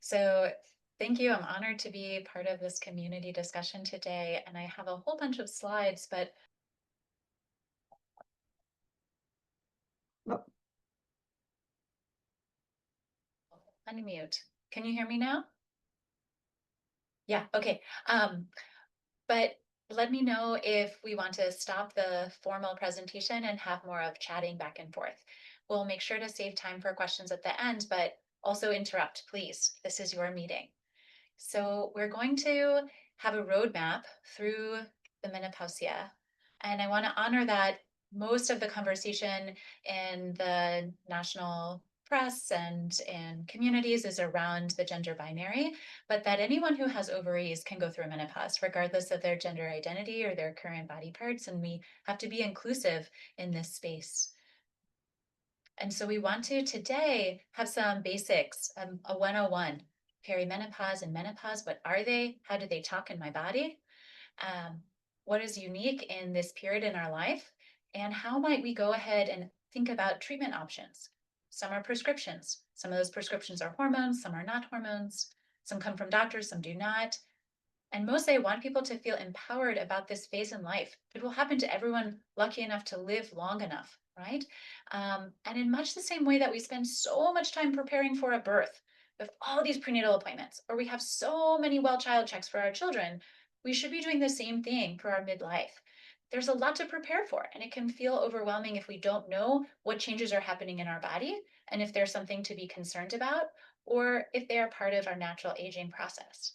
So thank you. I'm honored to be part of this community discussion today. And I have a whole bunch of slides, but Oh, unmute. Can you hear me now? Yeah, okay. But let me know if we want to stop the formal presentation and have more of chatting back and forth. We'll make sure to save time for questions at the end, but also interrupt, please. This is your meeting. So we're going to have a roadmap through the menopausia. And I want to honor that most of the conversation in the national press and in communities is around the gender binary, but that anyone who has ovaries can go through menopause, regardless of their gender identity or their current body parts. And we have to be inclusive in this space. And so we want to today have some basics, a 101, perimenopause and menopause. What are they? How do they talk in my body? What is unique in this period in our life? And how might we go ahead and think about treatment options? Some are prescriptions. Some of those prescriptions are hormones, some are not hormones. Some come from doctors, some do not. And mostly, I want people to feel empowered about this phase in life. It will happen to everyone lucky enough to live long enough, right? And in much the same way that we spend so much time preparing for a birth with all these prenatal appointments, or we have so many well child checks for our children, we should be doing the same thing for our midlife. There's a lot to prepare for, and it can feel overwhelming if we don't know what changes are happening in our body and if there's something to be concerned about, or if they are part of our natural aging process.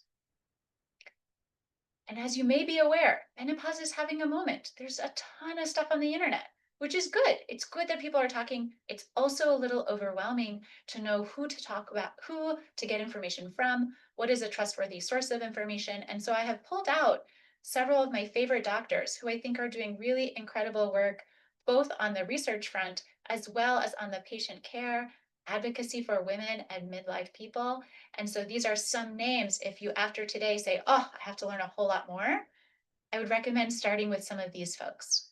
And as you may be aware, menopause is having a moment. There's a ton of stuff on the internet, which is good. It's good that people are talking. It's also a little overwhelming to know who to talk about, who to get information from, what is a trustworthy source of information. And so I have pulled out several of my favorite doctors who I think are doing really incredible work, both on the research front as well as on the patient care, advocacy for women and midlife people. And so these are some names. If you after today say, oh, I have to learn a whole lot more, I would recommend starting with some of these folks.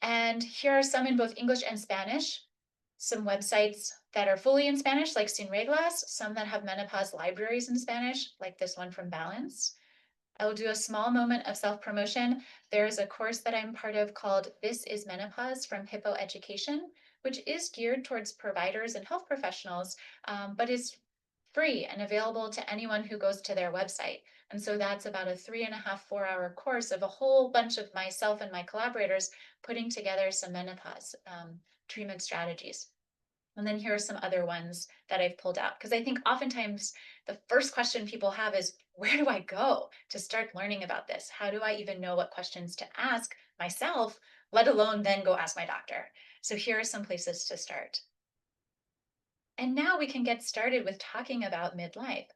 And here are some in both English and Spanish, some websites that are fully in Spanish, like Sin Reglas, some that have menopause libraries in Spanish, like this one from Balance. I will do a small moment of self-promotion. There is a course that I'm part of called This is Menopause from Hippo Education, which is geared towards providers and health professionals, but is free and available to anyone who goes to their website. And so that's about a 3.5, 4 hour course of a whole bunch of myself and my collaborators putting together some menopause treatment strategies. And then here are some other ones that I've pulled out, because I think oftentimes the first question people have is, where do I go to start learning about this? How do I even know what questions to ask myself, let alone then go ask my doctor? So here are some places to start. And now we can get started with talking about midlife.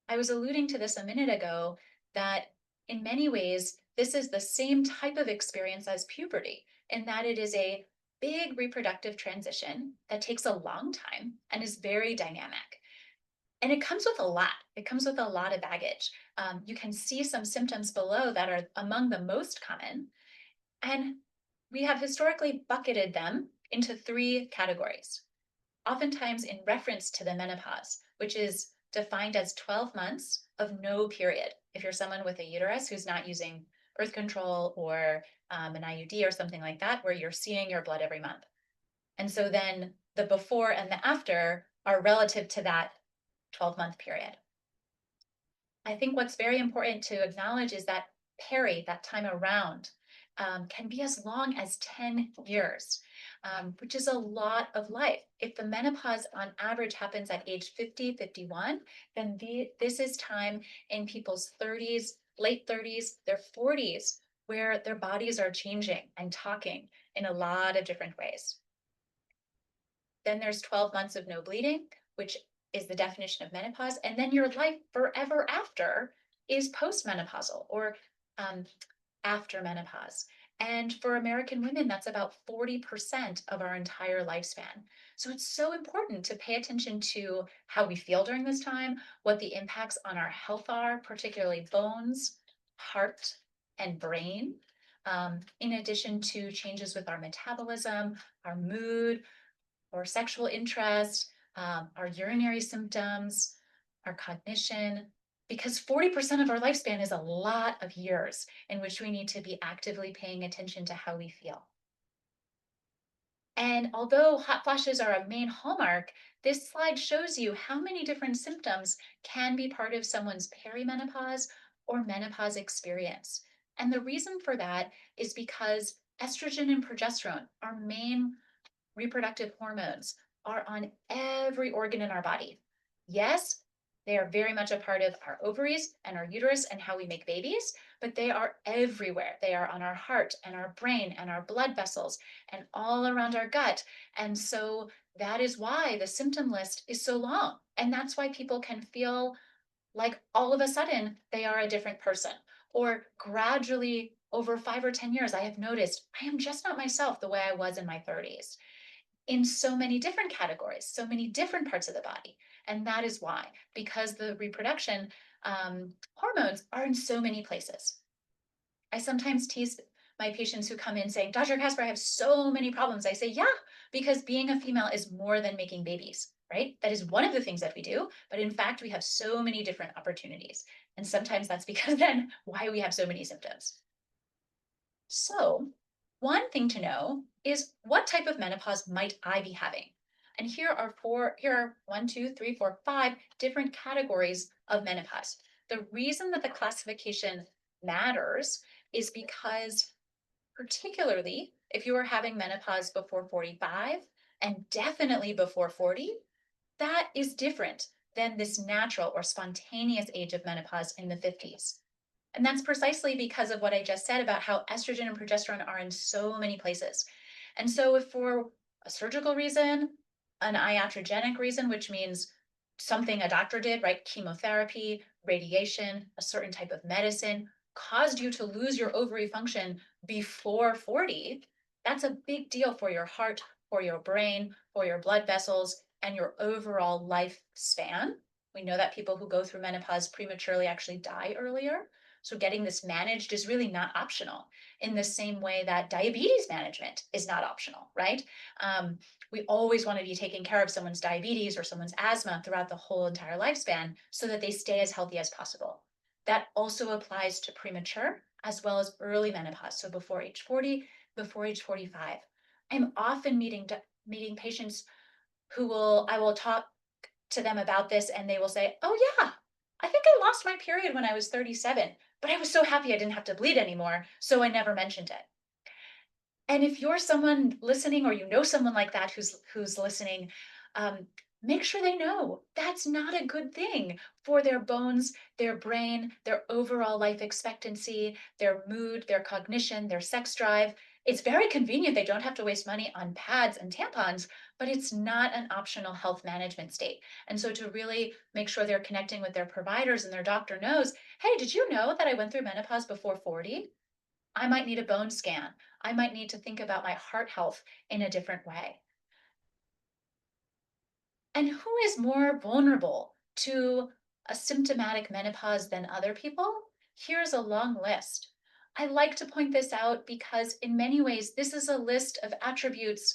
I was alluding to this a minute ago that in many ways, this is the same type of experience as puberty, in that it is a big reproductive transition that takes a long time and is very dynamic. And it comes with a lot. It comes with a lot of baggage. You can see some symptoms below that are among the most common. And we have historically bucketed them into three categories, oftentimes in reference to the menopause, which is defined as 12 months of no period. If you're someone with a uterus who's not using birth control or an IUD or something like that, where you're seeing your blood every month. And so then the before and the after are relative to that 12-month period. I think what's very important to acknowledge is that peri, that time around, can be as long as 10 years, which is a lot of life. If the menopause on average happens at age 50, 51, then this is time in people's 30s, late 30s, their 40s, where their bodies are changing and talking in a lot of different ways. Then there's 12 months of no bleeding, which is the definition of menopause. And then your life forever after is postmenopausal or after menopause. And for American women, that's about 40% of our entire lifespan. So it's so important to pay attention to how we feel during this time, what the impacts on our health are, particularly bones, heart, and brain, in addition to changes with our metabolism, our mood, or sexual interest, our urinary symptoms, our cognition, because 40% of our lifespan is a lot of years in which we need to be actively paying attention to how we feel. And although hot flashes are a main hallmark, this slide shows you how many different symptoms can be part of someone's perimenopause or menopause experience. And the reason for that is because estrogen and progesterone, our main reproductive hormones, are on every organ in our body. Yes, they are very much a part of our ovaries and our uterus and how we make babies, but they are everywhere. They are on our heart and our brain and our blood vessels and all around our gut. And so that is why the symptom list is so long. And that's why people can feel like all of a sudden they are a different person, or gradually over 5 or 10 years, I have noticed I am just not myself the way I was in my 30s in so many different categories, so many different parts of the body. And that is why, because the reproduction hormones are in so many places. I sometimes tease my patients who come in saying, Dr. Kasper, I have so many problems. I say, yeah, because being a female is more than making babies, right? That is one of the things that we do. But in fact, we have so many different opportunities. And sometimes that's because then why we have so many symptoms. So, one thing to know is what type of menopause might I be having? And here are 1, 2, 3, 4, 5 different categories of menopause. The reason that the classification matters is because, particularly if you are having menopause before 45 and definitely before 40, that is different than this natural or spontaneous age of menopause in the 50s. And that's precisely because of what I just said about how estrogen and progesterone are in so many places. And so, if for a surgical reason, an iatrogenic reason, which means something a doctor did, right? Chemotherapy, radiation, a certain type of medicine caused you to lose your ovary function before 40, that's a big deal for your heart, for your brain, for your blood vessels, and your overall lifespan. We know that people who go through menopause prematurely actually die earlier. So getting this managed is really not optional in the same way that diabetes management is not optional, right? We always want to be taking care of someone's diabetes or someone's asthma throughout the whole entire lifespan so that they stay as healthy as possible. That also applies to premature as well as early menopause. So before age 40, before age 45. I'm often meeting patients I will talk to them about this and they will say, oh yeah, I think I lost my period when I was 37, but I was so happy I didn't have to bleed anymore, so I never mentioned it. And if you're someone listening or you know someone like that who's listening, um, make sure they know that's not a good thing for their bones, their brain, their overall life expectancy, their mood, their cognition, their sex drive. It's very convenient they don't have to waste money on pads and tampons, but it's not an optional health management state. And so to really make sure they're connecting with their providers and their doctor knows, hey, did you know that I went through menopause before 40? I might need a bone scan. I might need to think about my heart health in a different way. And who is more vulnerable to a symptomatic menopause than other people? Here's a long list. I like to point this out because, in many ways, this is a list of attributes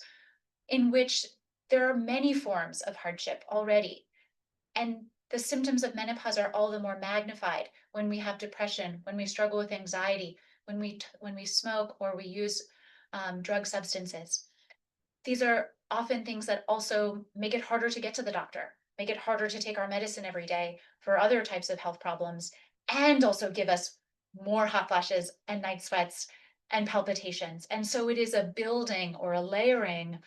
in which there are many forms of hardship already. And the symptoms of menopause are all the more magnified when we have depression, when we struggle with anxiety, when we smoke or we use drug substances. These are often things that also make it harder to get to the doctor, make it harder to take our medicine every day for other types of health problems, and also give us more hot flashes and night sweats and palpitations. And so it is a building or a layering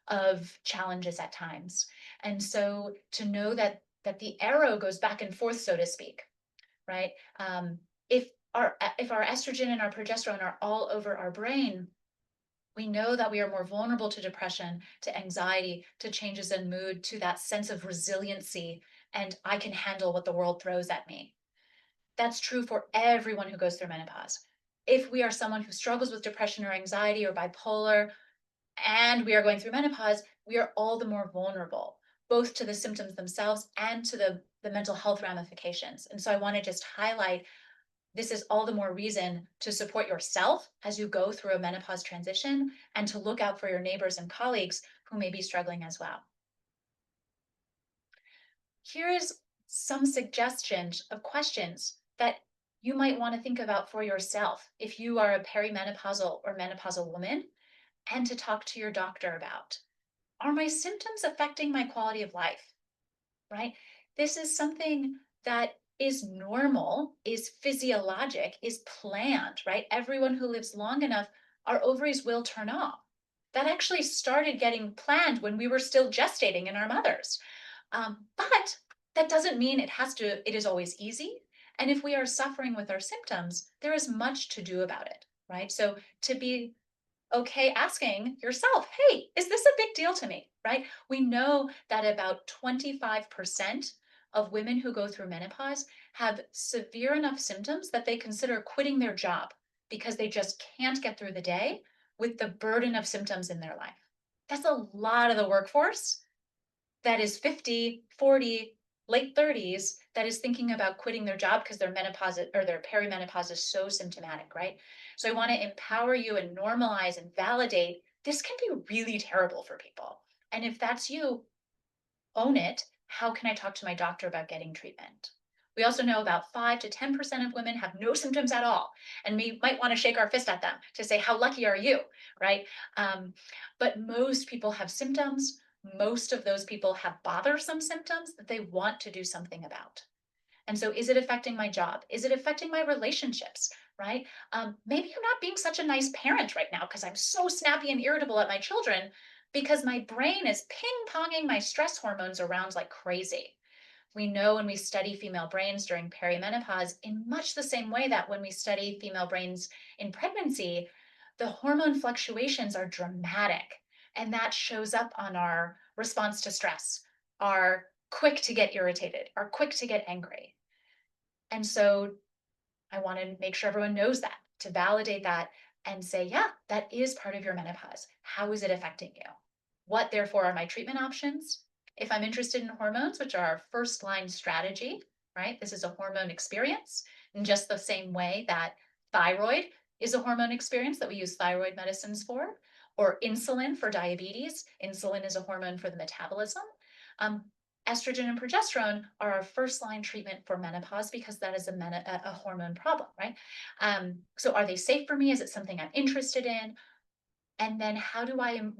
of challenges at times. And so to know that the arrow goes back and forth, so to speak, right? If our estrogen and our progesterone are all over our brain, we know that we are more vulnerable to depression, to anxiety, to changes in mood, to that sense of resiliency, and I can handle what the world throws at me. That's true for everyone who goes through menopause. If we are someone who struggles with depression or anxiety or bipolar, and we are going through menopause, we are all the more vulnerable, both to the symptoms themselves and to the mental health ramifications. And so I want to just highlight this is all the more reason to support yourself as you go through a menopause transition and to look out for your neighbors and colleagues who may be struggling as well. Here is some suggestions of questions that you might want to think about for yourself if you are a perimenopausal or menopausal woman, and to talk to your doctor about. Are my symptoms affecting my quality of life? Right? This is something that is normal, is physiologic, is planned, right? Everyone who lives long enough, our ovaries will turn off. That actually started getting planned when we were still gestating in our mothers. But that doesn't mean it is always easy. And if we are suffering with our symptoms, there is much to do about it, right? So to be okay asking yourself, hey, is this a big deal to me, right? We know that about 25% of women who go through menopause have severe enough symptoms that they consider quitting their job because they just can't get through the day with the burden of symptoms in their life. That's a lot of the workforce that is 50, 40, late 30s that is thinking about quitting their job because their menopause or their perimenopause is so symptomatic, right? So I want to empower you and normalize and validate this can be really terrible for people. And if that's you, own it. How can I talk to my doctor about getting treatment? We also know about 5 to 10% of women have no symptoms at all. And we might want to shake our fist at them to say, how lucky are you, right? But most people have symptoms. Most of those people have bothersome symptoms that they want to do something about. And so, is it affecting my job? Is it affecting my relationships? Right? Maybe I'm not being such a nice parent right now because I'm so snappy and irritable at my children because my brain is ping ponging my stress hormones around like crazy. We know when we study female brains during perimenopause, in much the same way that when we study female brains in pregnancy, the hormone fluctuations are dramatic. And that shows up on our response to stress, our quick to get irritated, our quick to get angry. And so I want to make sure everyone knows that, to validate that and say, yeah, that is part of your menopause. How is it affecting you? What, therefore, are my treatment options? If I'm interested in hormones, which are our first line strategy, right? This is a hormone experience in just the same way that thyroid is a hormone experience that we use thyroid medicines for, or insulin for diabetes. Insulin is a hormone for the metabolism. Um, Estrogen and progesterone are our first line treatment for menopause because that is a hormone problem, right? So are they safe for me? Is it something I'm interested in? And then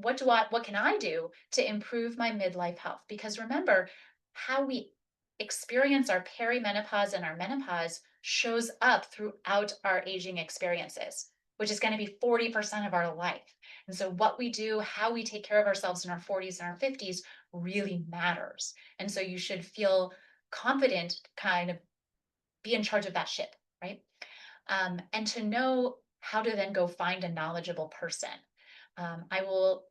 what can I do to improve my midlife health? Because remember, how we experience our perimenopause and our menopause shows up throughout our aging experiences, which is going to be 40% of our life. And so what we do, how we take care of ourselves in our 40s and our 50s really matters. And so you should feel confident to kind of be in charge of that ship, right? And to know how to then go find a knowledgeable person. I will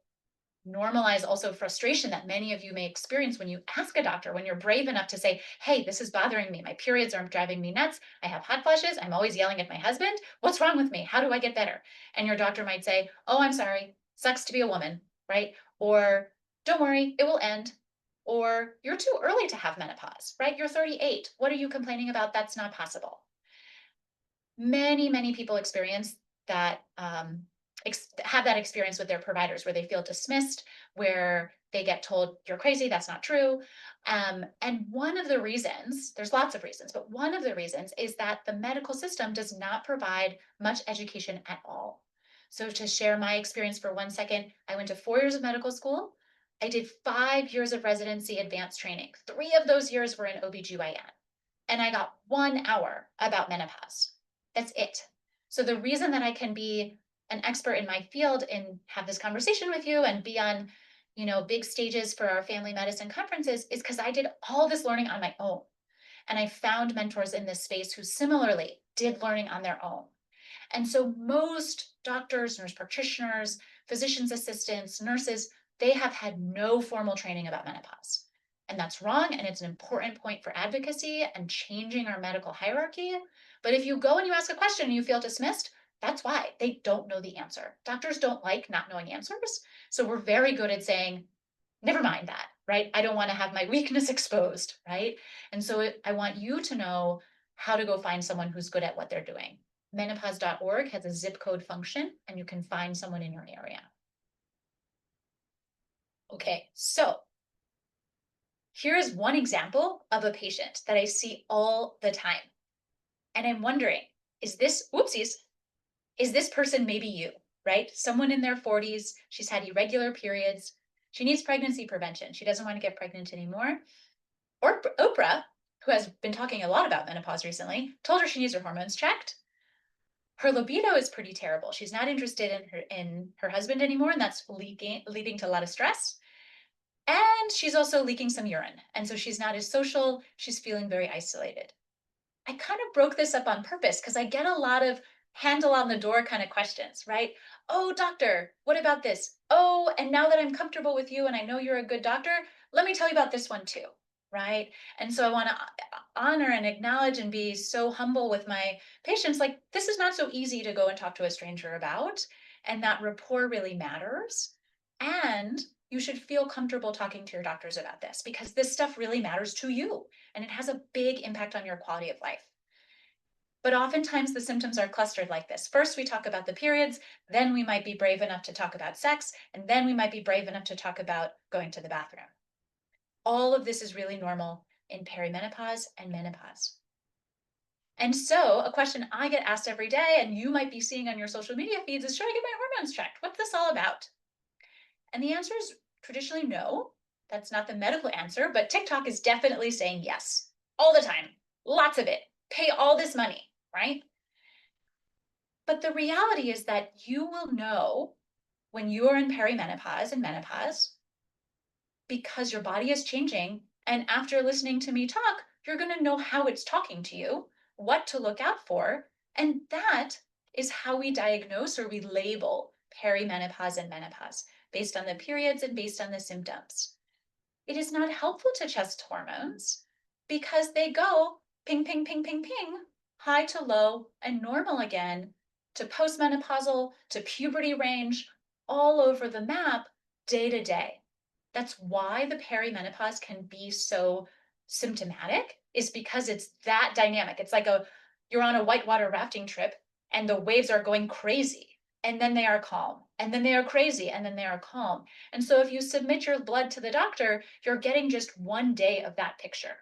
normalize also frustration that many of you may experience when you ask a doctor, when you're brave enough to say, hey, this is bothering me. My periods are driving me nuts. I have hot flashes. I'm always yelling at my husband. What's wrong with me? How do I get better? And your doctor might say, oh, I'm sorry. Sucks to be a woman, right? Or don't worry, it will end. Or you're too early to have menopause, right? You're 38. What are you complaining about? That's not possible. Many people experience that, have that experience with their providers where they feel dismissed, where they get told you're crazy, that's not true. And one of the reasons, there's lots of reasons, but one of the reasons is that the medical system does not provide much education at all. So to share my experience for 1 second, I went to 4 years of medical school. I did 5 years of residency advanced training. 3 of those years were in OBGYN. And I got 1 hour about menopause. That's it. So the reason that I can be an expert in my field and have this conversation with you and be on, big stages for our family medicine conferences is because I did all this learning on my own. And I found mentors in this space who similarly did learning on their own. And so most doctors, nurse practitioners, physician's assistants, nurses, they have had no formal training about menopause. And that's wrong. And it's an important point for advocacy and changing our medical hierarchy. But if you go and you ask a question and you feel dismissed, that's why they don't know the answer. Doctors don't like not knowing answers. So we're very good at saying, never mind that, right? I don't want to have my weakness exposed, right? And so I want you to know how to go find someone who's good at what they're doing. Menopause.org has a zip code function, and you can find someone in your area. Okay, so Here is one example of a patient that I see all the time. And I'm wondering, is this, whoopsies, is this person maybe you, right? Someone in their 40s, she's had irregular periods. She needs pregnancy prevention. She doesn't want to get pregnant anymore. Or Oprah, who has been talking a lot about menopause recently, told her she needs her hormones checked. Her libido is pretty terrible. She's not interested in her husband anymore, and that's leading to a lot of stress. And she's also leaking some urine. And so she's not as social. She's feeling very isolated. I kind of broke this up on purpose because I get a lot of handle on the door kind of questions, right? Oh, doctor, what about this? Oh, and now that I'm comfortable with you and I know you're a good doctor, let me tell you about this one too, right? And so I want to honor and acknowledge and be so humble with my patients. Like, this is not so easy to go and talk to a stranger about, and that rapport really matters. And you should feel comfortable talking to your doctors about this because this stuff really matters to you and it has a big impact on your quality of life. But oftentimes the symptoms are clustered like this. First, we talk about the periods, then we might be brave enough to talk about sex, and then we might be brave enough to talk about going to the bathroom. All of this is really normal in perimenopause and menopause. And so a question I get asked every day, and you might be seeing on your social media feeds, is should I get my hormones checked? What's this all about? And the answer is traditionally no. That's not the medical answer, but TikTok is definitely saying yes all the time. Lots of it. Pay all this money, right? But the reality is that you will know when you are in perimenopause and menopause because your body is changing. And after listening to me talk, you're going to know how it's talking to you, what to look out for. And that is how we diagnose or we label perimenopause and menopause based on the periods and based on the symptoms. It is not helpful to test hormones because they go ping, ping, ping, ping, ping, high to low and normal again to postmenopausal to puberty range all over the map day to day. That's why the perimenopause can be so symptomatic, is because it's that dynamic. It's like you're on a whitewater rafting trip and the waves are going crazy and then they are calm and then they are crazy and then they are calm. And so if you submit your blood to the doctor, you're getting just one day of that picture,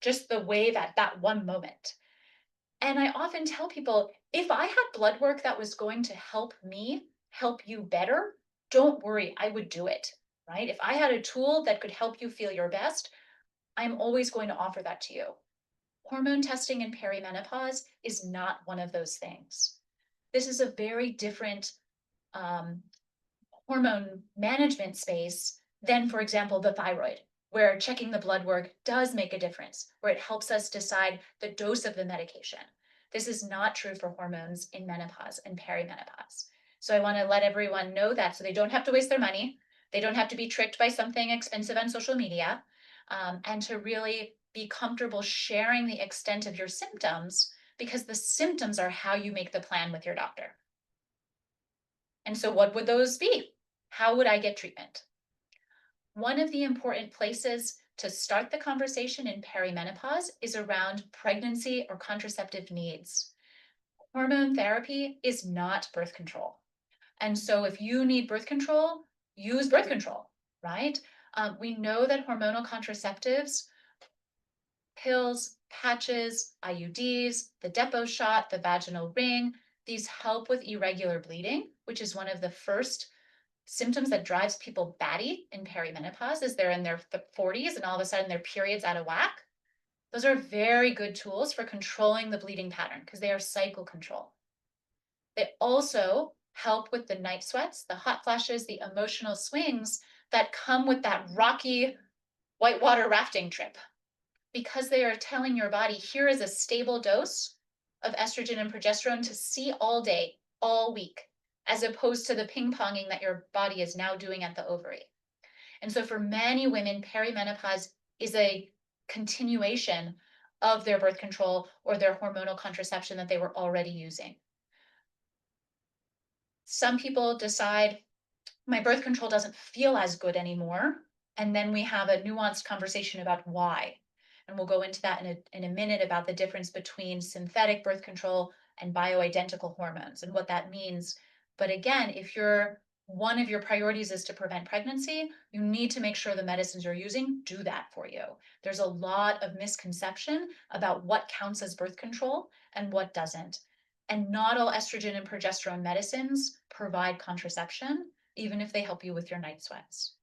just the wave at that one moment. And I often tell people, if I had blood work that was going to help me help you better, don't worry, I would do it, right? If I had a tool that could help you feel your best, I'm always going to offer that to you. Hormone testing in perimenopause is not one of those things. This is a very different hormone management space than, for example, the thyroid, where checking the blood work does make a difference, where it helps us decide the dose of the medication. This is not true for hormones in menopause and perimenopause. So I want to let everyone know that so they don't have to waste their money. They don't have to be tricked by something expensive on social media, and to really be comfortable sharing the extent of your symptoms because the symptoms are how you make the plan with your doctor. And so what would those be? How would I get treatment? One of the important places to start the conversation in perimenopause is around pregnancy or contraceptive needs. Hormone therapy is not birth control. And so if you need birth control, use birth control, right? We know that hormonal contraceptives, pills, patches, IUDs, the depot shot, the vaginal ring, these help with irregular bleeding, which is one of the first symptoms that drives people batty in perimenopause is they're in their 40s and all of a sudden their period's out of whack. Those are very good tools for controlling the bleeding pattern because they are cycle control. They also help with the night sweats, the hot flashes, the emotional swings that come with that rocky whitewater rafting trip because they are telling your body, here is a stable dose of estrogen and progesterone to see all day, all week, as opposed to the ping-ponging that your body is now doing at the ovary. And so for many women, perimenopause is a continuation of their birth control or their hormonal contraception that they were already using. Some people decide, my birth control doesn't feel as good anymore. And then we have a nuanced conversation about why. And we'll go into that in a minute about the difference between synthetic birth control and bioidentical hormones and what that means. But again, if you're one of your priorities is to prevent pregnancy, you need to make sure the medicines you're using do that for you. There's a lot of misconception about what counts as birth control and what doesn't. And not all estrogen and progesterone medicines provide contraception, even if they help you with your night sweats.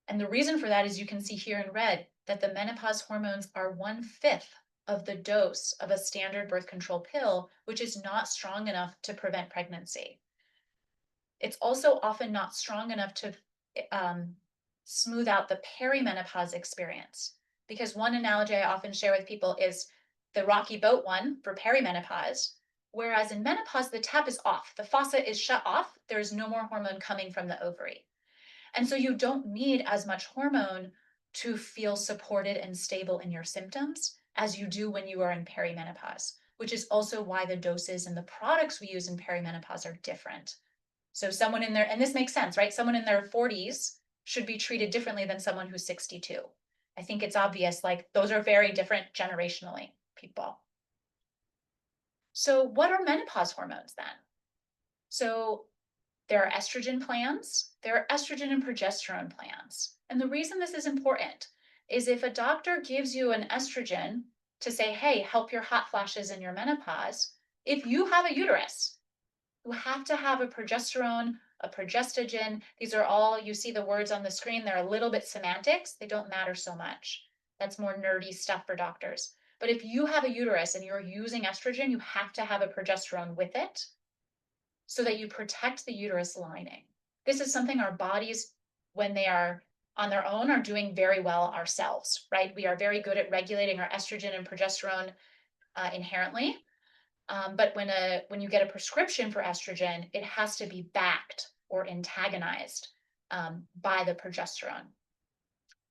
And the reason for that is you can see here in red that the menopause hormones are 1/5 of the dose of a standard birth control pill, which is not strong enough to prevent pregnancy. It's also often not strong enough to um, smooth out the perimenopause experience. Because one analogy I often share with people is the rocky boat one for perimenopause, whereas in menopause, the tap is off, the faucet is shut off, there's no more hormone coming from the ovary. And so you don't need as much hormone to feel supported and stable in your symptoms as you do when you are in perimenopause, which is also why the doses and the products we use in perimenopause are different. So someone in their, and this makes sense, right? Someone in their 40s should be treated differently than someone who's 62. I think it's obvious, like those are very different generationally, people. So what are menopause hormones then? So there are estrogen plans, there are estrogen and progesterone plans. And the reason this is important is if a doctor gives you an estrogen to say, hey, help your hot flashes in your menopause, if you have a uterus, you have to have a progesterone, a progestogen. These are all, you see the words on the screen, they're a little bit semantics. They don't matter so much. That's more nerdy stuff for doctors. But if you have a uterus and you're using estrogen, you have to have a progesterone with it so that you protect the uterus lining. This is something our bodies, when they are on their own, are doing very well ourselves, right? We are very good at regulating our estrogen and progesterone inherently. But when you get a prescription for estrogen, it has to be backed or antagonized by the progesterone.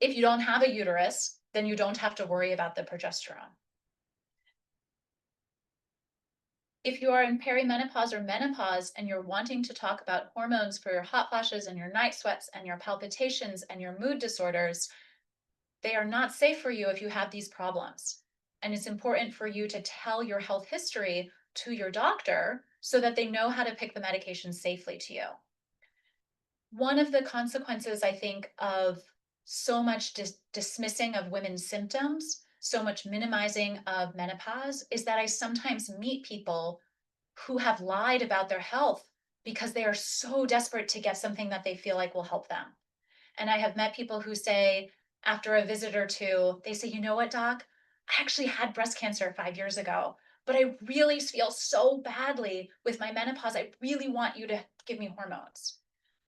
If you don't have a uterus, then you don't have to worry about the progesterone. If you are in perimenopause or menopause and you're wanting to talk about hormones for your hot flashes and your night sweats and your palpitations and your mood disorders, they are not safe for you if you have these problems. And it's important for you to tell your health history to your doctor so that they know how to pick the medication safely to you. One of the consequences, I think, of so much dismissing of women's symptoms, so much minimizing of menopause, is that I sometimes meet people who have lied about their health because they are so desperate to get something that they feel like will help them. And I have met people who say, after a visit or two, they say, you know what, doc? I actually had breast cancer 5 years ago, but I really feel so badly with my menopause. I really want you to give me hormones,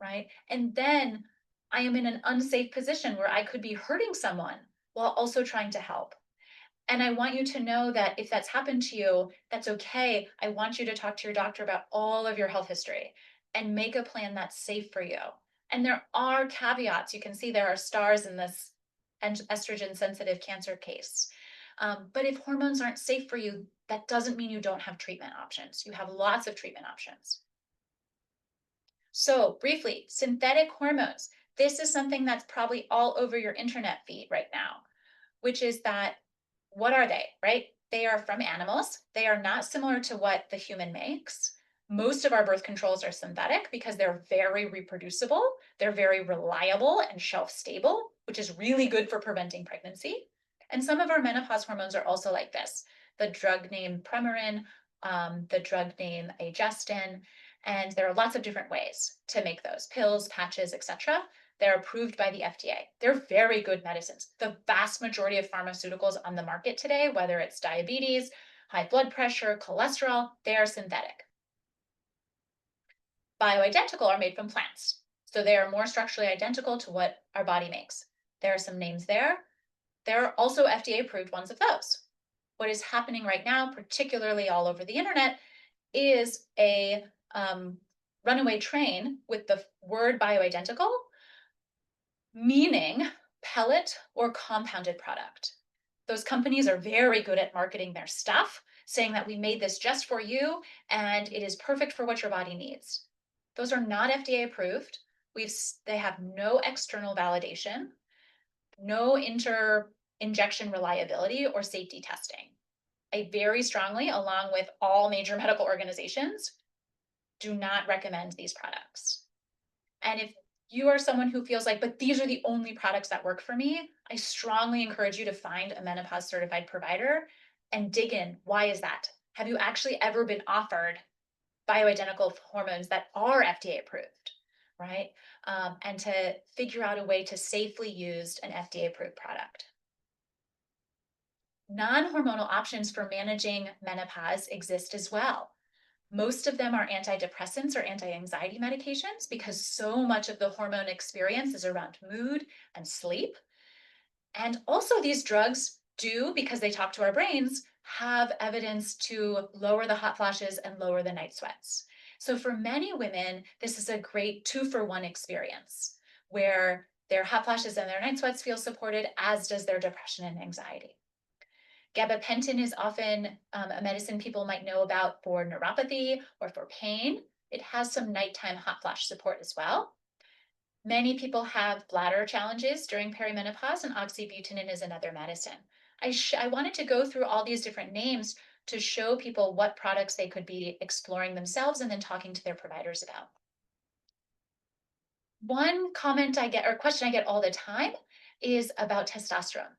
right? And then I am in an unsafe position where I could be hurting someone while also trying to help. And I want you to know that if that's happened to you, that's okay. I want you to talk to your doctor about all of your health history and make a plan that's safe for you. And there are caveats. You can see there are stars in this estrogen sensitive cancer case. But if hormones aren't safe for you, that doesn't mean you don't have treatment options. You have lots of treatment options. So briefly, synthetic hormones. This is something that's probably all over your internet feed right now, which is that what are they, right? They are from animals. They are not similar to what the human makes. Most of our birth controls are synthetic because they're very reproducible. They're very reliable and shelf stable, which is really good for preventing pregnancy. And some of our menopause hormones are also like this. The drug name Premarin, the drug name Agestin, and there are lots of different ways to make those pills, patches, etc. They're approved by the FDA. They're very good medicines. The vast majority of pharmaceuticals on the market today, whether it's diabetes, high blood pressure, cholesterol, they are synthetic. Bioidentical are made from plants. So they are more structurally identical to what our body makes. There are some names there. There are also FDA approved ones of those. What is happening right now, particularly all over the internet, is a runaway train with the word bioidentical, meaning pellet or compounded product. Those companies are very good at marketing their stuff, saying that we made this just for you and it is perfect for what your body needs. Those are not FDA approved. They have no external validation, no injection reliability or safety testing. I very strongly, along with all major medical organizations, do not recommend these products. And if you are someone who feels like, but these are the only products that work for me, I strongly encourage you to find a menopause certified provider and dig in. Why is that? Have you actually ever been offered bioidentical hormones that are FDA approved, right? And to figure out a way to safely use an FDA approved product. Non-hormonal options for managing menopause exist as well. Most of them are antidepressants or anti-anxiety medications because so much of the hormone experience is around mood and sleep. And also these drugs do, because they talk to our brains, have evidence to lower the hot flashes and lower the night sweats. So for many women, this is a great 2-for-1 experience where their hot flashes and their night sweats feel supported, as does their depression and anxiety. Gabapentin is often a medicine people might know about for neuropathy or for pain. It has some nighttime hot flash support as well. Many people have bladder challenges during perimenopause, and oxybutynin is another medicine. I wanted to go through all these different names to show people what products they could be exploring themselves and then talking to their providers about. One comment I get or question I get all the time is about testosterone.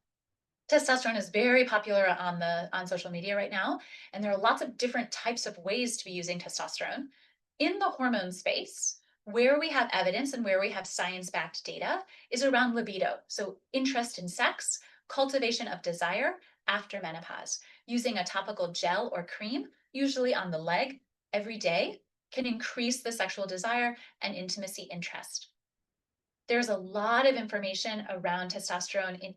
Testosterone is very popular on social media right now, and there are lots of different types of ways to be using testosterone. In the hormone space, where we have evidence and where we have science-backed data is around libido, so interest in sex, cultivation of desire after menopause. Using a topical gel or cream, usually on the leg, every day, can increase the sexual desire and intimacy interest. There's a lot of information around testosterone in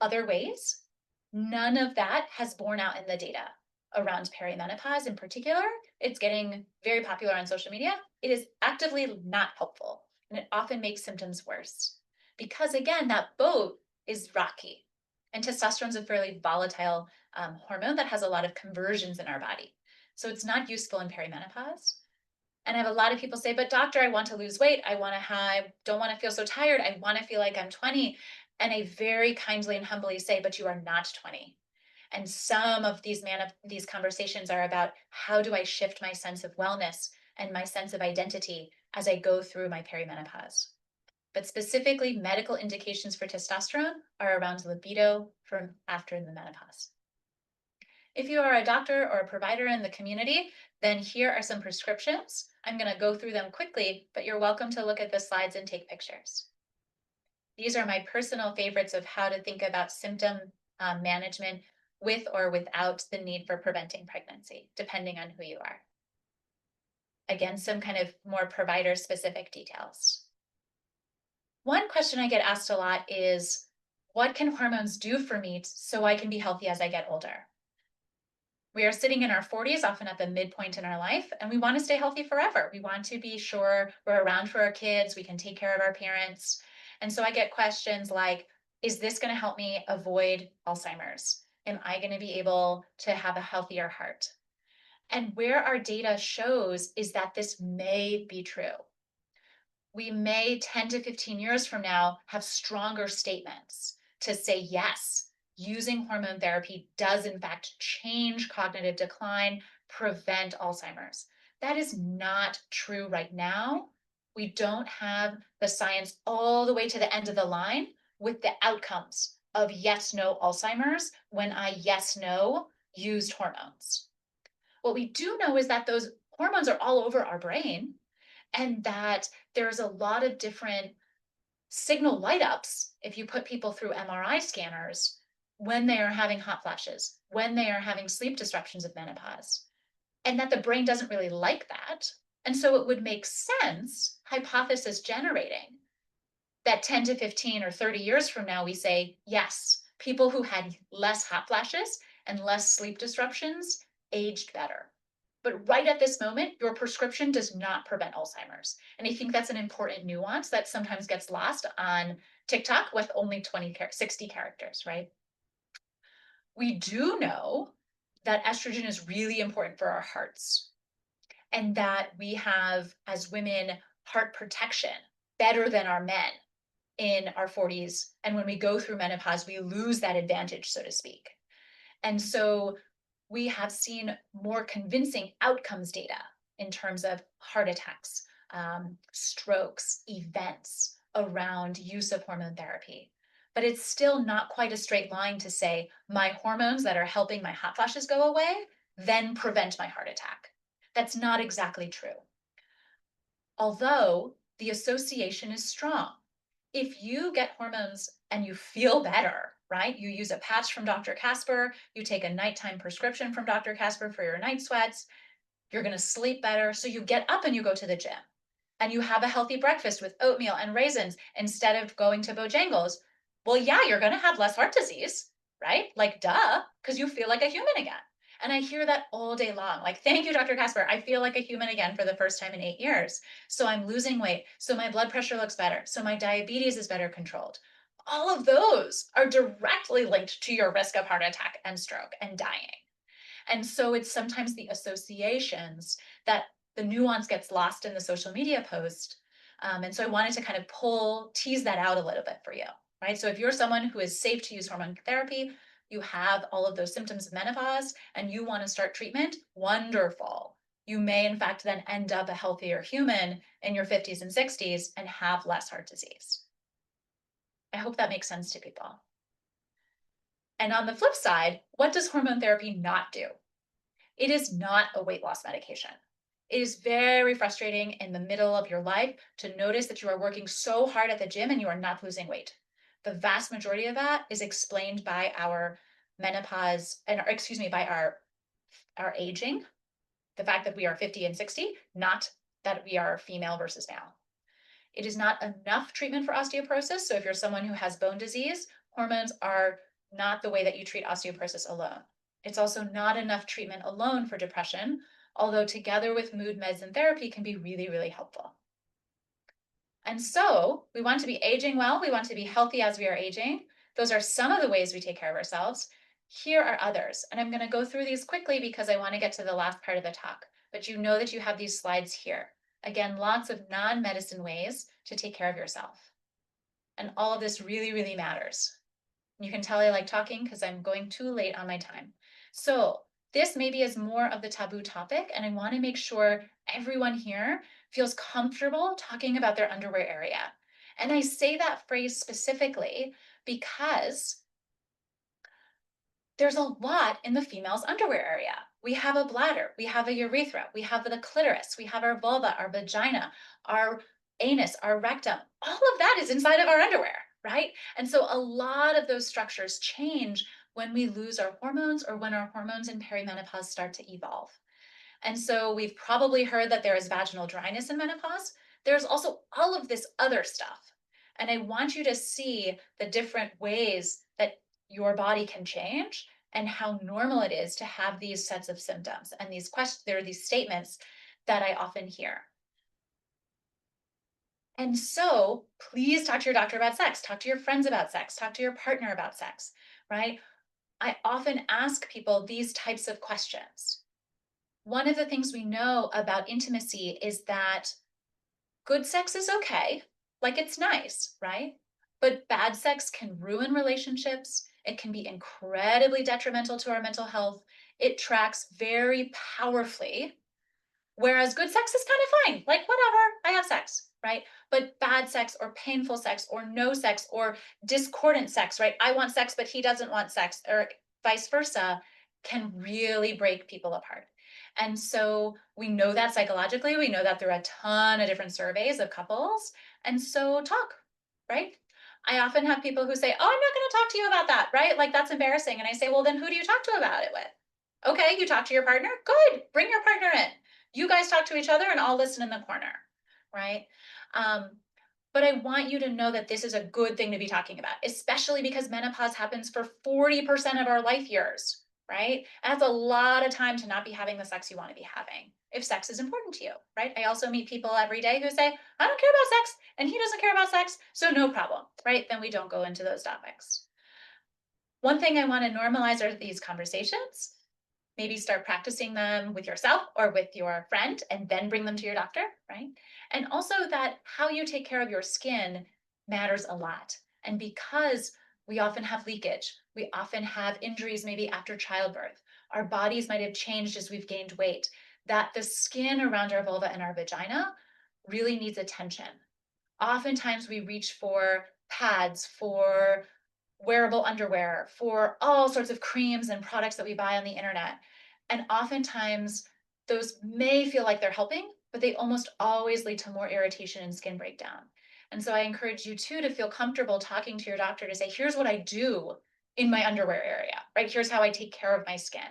other ways. None of that has borne out in the data around perimenopause in particular. It's getting very popular on social media. It is actively not helpful, and it often makes symptoms worse because, again, that boat is rocky. And testosterone is a fairly volatile hormone that has a lot of conversions in our body. So it's not useful in perimenopause. And I have a lot of people say, but doctor, I want to lose weight. Don't want to feel so tired. I want to feel like I'm 20. And I very kindly and humbly say, but you are not 20. And some of these conversations are about how do I shift my sense of wellness and my sense of identity as I go through my perimenopause. But specifically, medical indications for testosterone are around libido from after the menopause. If you are a doctor or a provider in the community, then here are some prescriptions. I'm going to go through them quickly, but you're welcome to look at the slides and take pictures. These are my personal favorites of how to think about symptom management with or without the need for preventing pregnancy, depending on who you are. Again, some kind of more provider-specific details. One question I get asked a lot is, what can hormones do for me so I can be healthy as I get older? We are sitting in our 40s, often at the midpoint in our life, and we want to stay healthy forever. We want to be sure we're around for our kids, we can take care of our parents. And so I get questions like, is this going to help me avoid Alzheimer's? Am I going to be able to have a healthier heart? And where our data shows is that this may be true. We may 10 to 15 years from now have stronger statements to say, yes, using hormone therapy does in fact change cognitive decline, prevent Alzheimer's. That is not true right now. We don't have the science all the way to the end of the line with the outcomes of yes, no Alzheimer's when I yes, no used hormones. What we do know is that those hormones are all over our brain and that there's a lot of different signal light ups if you put people through MRI scanners when they are having hot flashes, when they are having sleep disruptions of menopause, and that the brain doesn't really like that. And so it would make sense, hypothesis generating, that 10 to 15 or 30 years from now, we say, yes, people who had less hot flashes and less sleep disruptions aged better. But right at this moment, your prescription does not prevent Alzheimer's. And I think that's an important nuance that sometimes gets lost on TikTok with only 60 characters, right? We do know that estrogen is really important for our hearts and that we have, as women, heart protection better than our men in our 40s. And when we go through menopause, we lose that advantage, so to speak. And so we have seen more convincing outcomes data in terms of heart attacks, strokes, events around use of hormone therapy. But it's still not quite a straight line to say my hormones that are helping my hot flashes go away then prevent my heart attack. That's not exactly true. Although the association is strong. If you get hormones and you feel better, right? You use a patch from Dr. Kasper, you take a nighttime prescription from Dr. Kasper for your night sweats, you're going to sleep better. So you get up and you go to the gym and you have a healthy breakfast with oatmeal and raisins instead of going to Bojangles. Well, yeah, you're going to have less heart disease, right? Like, duh, because you feel like a human again. And I hear that all day long. Like, thank you, Dr. Kasper. I feel like a human again for the first time in 8 years. So I'm losing weight. So my blood pressure looks better. So my diabetes is better controlled. All of those are directly linked to your risk of heart attack and stroke and dying. And so it's sometimes the associations that the nuance gets lost in the social media post. And so I wanted to kind of tease that out a little bit for you, right? So if you're someone who is safe to use hormone therapy, you have all of those symptoms of menopause and you want to start treatment, wonderful. You may, in fact, then end up a healthier human in your 50s and 60s and have less heart disease. I hope that makes sense to people. And on the flip side, what does hormone therapy not do? It is not a weight loss medication. It is very frustrating in the middle of your life to notice that you are working so hard at the gym and you are not losing weight. The vast majority of that is explained by our menopause and by our aging, the fact that we are 50 and 60, not that we are female versus male. It is not enough treatment for osteoporosis. So if you're someone who has bone disease, hormones are not the way that you treat osteoporosis alone. It's also not enough treatment alone for depression, although together with mood meds and therapy can be really, really helpful. And so we want to be aging well. We want to be healthy as we are aging. Those are some of the ways we take care of ourselves. Here are others. And I'm going to go through these quickly because I want to get to the last part of the talk. But you know that you have these slides here. Again, lots of non-medicine ways to take care of yourself. And all of this really, really matters. You can tell I like talking because I'm going too late on my time. So this maybe is more of the taboo topic, and I want to make sure everyone here feels comfortable talking about their underwear area. And I say that phrase specifically because there's a lot in the female's underwear area. We have a bladder, we have a urethra, we have the clitoris, we have our vulva, our vagina, our anus, our rectum. All of that is inside of our underwear, right? And so a lot of those structures change when we lose our hormones or when our hormones in perimenopause start to evolve. And so we've probably heard that there is vaginal dryness in menopause. There's also all of this other stuff. And I want you to see the different ways that your body can change and how normal it is to have these sets of symptoms. And these questions, there are these statements that I often hear. And so please talk to your doctor about sex, talk to your friends about sex, talk to your partner about sex, right? I often ask people these types of questions. One of the things we know about intimacy is that good sex is okay, like it's nice, right? But bad sex can ruin relationships. It can be incredibly detrimental to our mental health. It tracks very powerfully. Whereas good sex is kind of fine, like whatever, I have sex, right? But bad sex or painful sex or no sex or discordant sex, right? I want sex, but he doesn't want sex, or vice versa, can really break people apart. And so we know that psychologically, we know that through a ton of different surveys of couples. And so talk, right? I often have people who say, oh, I'm not going to talk to you about that, right? Like that's embarrassing. And I say, well, then who do you talk to about it with? Okay, you talk to your partner? Good, bring your partner in. You guys talk to each other and I'll listen in the corner, right? But I want you to know that this is a good thing to be talking about, especially because menopause happens for 40% of our life years, right? And that's a lot of time to not be having the sex you want to be having if sex is important to you, right? I also meet people every day who say, I don't care about sex and he doesn't care about sex, so no problem, right? Then we don't go into those topics. One thing I want to normalize are these conversations. Maybe start practicing them with yourself or with your friend and then bring them to your doctor, right? And also that how you take care of your skin matters a lot. And because we often have leakage, we often have injuries maybe after childbirth, our bodies might have changed as we've gained weight. that the skin around our vulva and our vagina really needs attention. Oftentimes we reach for pads, for wearable underwear, for all sorts of creams and products that we buy on the internet. And oftentimes those may feel like they're helping, but they almost always lead to more irritation and skin breakdown. And so I encourage you too to feel comfortable talking to your doctor to say, here's what I do in my underwear area, right? Here's how I take care of my skin.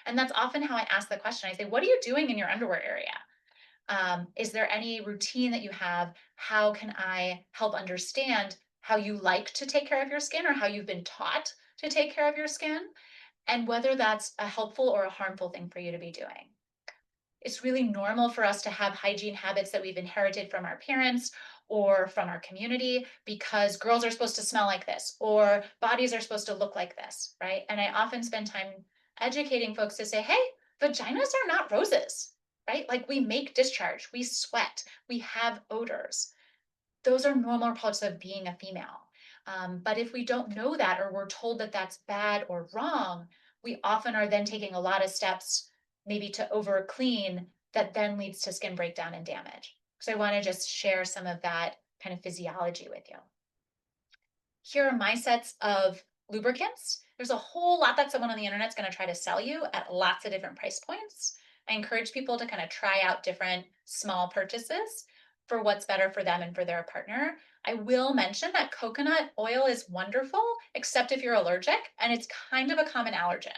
And that's often how I ask the question. I say, what are you doing in your underwear area? Is there any routine that you have? How can I help understand how you like to take care of your skin or how you've been taught to take care of your skin? And whether that's a helpful or a harmful thing for you to be doing. It's really normal for us to have hygiene habits that we've inherited from our parents or from our community because girls are supposed to smell like this or bodies are supposed to look like this, right? And I often spend time educating folks to say, hey, vaginas are not roses, right? Like we make discharge, we sweat, we have odors. Those are normal parts of being a female. But if we don't know that or we're told that that's bad or wrong, we often are then taking a lot of steps maybe to over clean that then leads to skin breakdown and damage. So I want to just share some of that kind of physiology with you. Here are my sets of lubricants. There's a whole lot that someone on the internet is going to try to sell you at lots of different price points. I encourage people to kind of try out different small purchases for what's better for them and for their partner. I will mention that coconut oil is wonderful, except if you're allergic, and it's kind of a common allergen.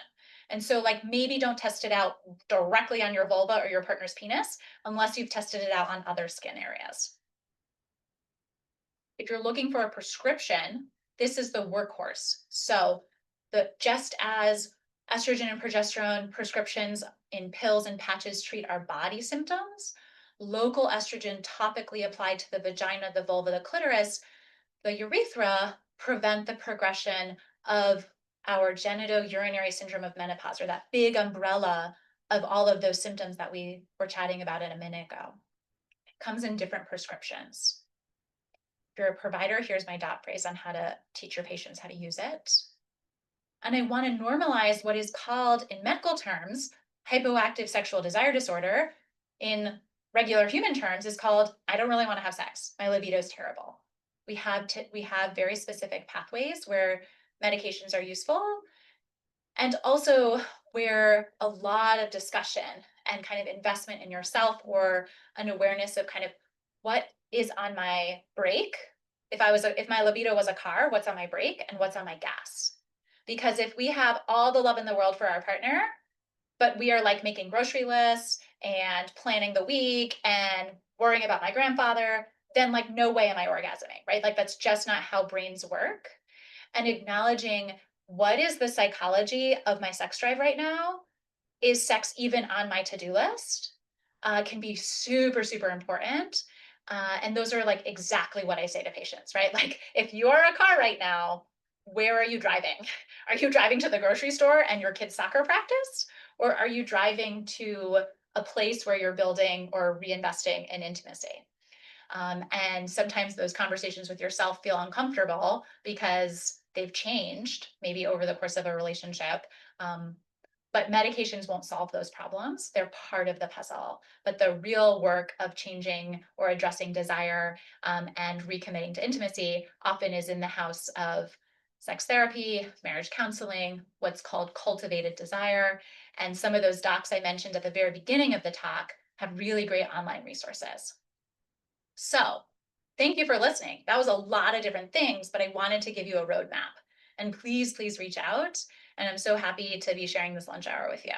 And so like maybe don't test it out directly on your vulva or your partner's penis unless you've tested it out on other skin areas. If you're looking for a prescription, this is the workhorse. So just as estrogen and progesterone prescriptions in pills and patches treat our body symptoms, local estrogen topically applied to the vagina, the vulva, the clitoris, the urethra prevent the progression of our genitourinary syndrome of menopause, or that big umbrella of all of those symptoms that we were chatting about a minute ago. It comes in different prescriptions. If you're a provider, here's my dot phrase on how to teach your patients how to use it. And I want to normalize what is called, in medical terms, hypoactive sexual desire disorder. In regular human terms, is called, I don't really want to have sex. My libido is terrible. We have very specific pathways where medications are useful, and also where a lot of discussion and kind of investment in yourself or an awareness of kind of what is on my brake. If my libido was a car, what's on my brake and what's on my gas? Because if we have all the love in the world for our partner, but we are like making grocery lists and planning the week and worrying about my grandfather, then like no way am I orgasming, right? Like that's just not how brains work. And acknowledging what is the psychology of my sex drive right now? Is sex even on my to-do list? Can be super, super important. And those are like exactly what I say to patients, right? Like if you're a car right now, where are you driving? Are you driving to the grocery store and your kid's soccer practice? Or are you driving to a place where you're building or reinvesting in intimacy? And sometimes those conversations with yourself feel uncomfortable because they've changed maybe over the course of a relationship. But medications won't solve those problems. They're part of the puzzle. But the real work of changing or addressing desire and recommitting to intimacy often is in the house of sex therapy, marriage counseling, what's called cultivated desire. And some of those docs I mentioned at the very beginning of the talk have really great online resources. So thank you for listening. That was a lot of different things, but I wanted to give you a roadmap. And please, please reach out. And I'm so happy to be sharing this lunch hour with you.